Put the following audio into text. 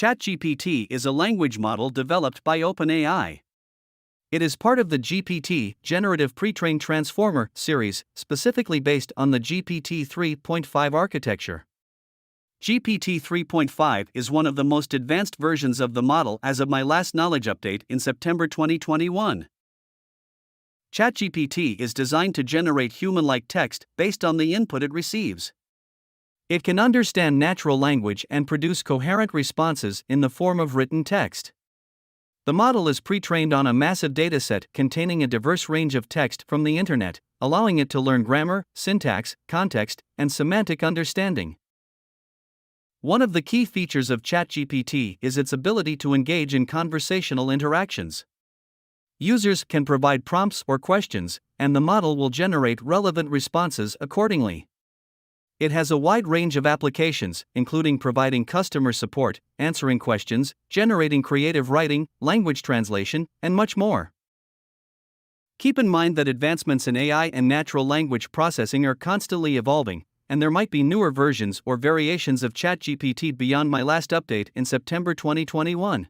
ChatGPT is a language model developed by OpenAI. It is part of the GPT Generative Pre-trained Transformer series, specifically based on the GPT 3.5 architecture. GPT 3.5 is one of the most advanced versions of the model as of my last knowledge update in September 2021. ChatGPT is designed to generate human-like text based on the input it receives. It can understand natural language and produce coherent responses in the form of written text. The model is pre-trained on a massive dataset containing a diverse range of text from the internet, allowing it to learn grammar, syntax, context, and semantic understanding. One of the key features of ChatGPT is its ability to engage in conversational interactions. Users can provide prompts or questions, and the model will generate relevant responses accordingly. It has a wide range of applications, including providing customer support, answering questions, generating creative writing, language translation, and much more. Keep in mind that advancements in AI and natural language processing are constantly evolving, and there might be newer versions or variations of ChatGPT beyond my last update in September 2021.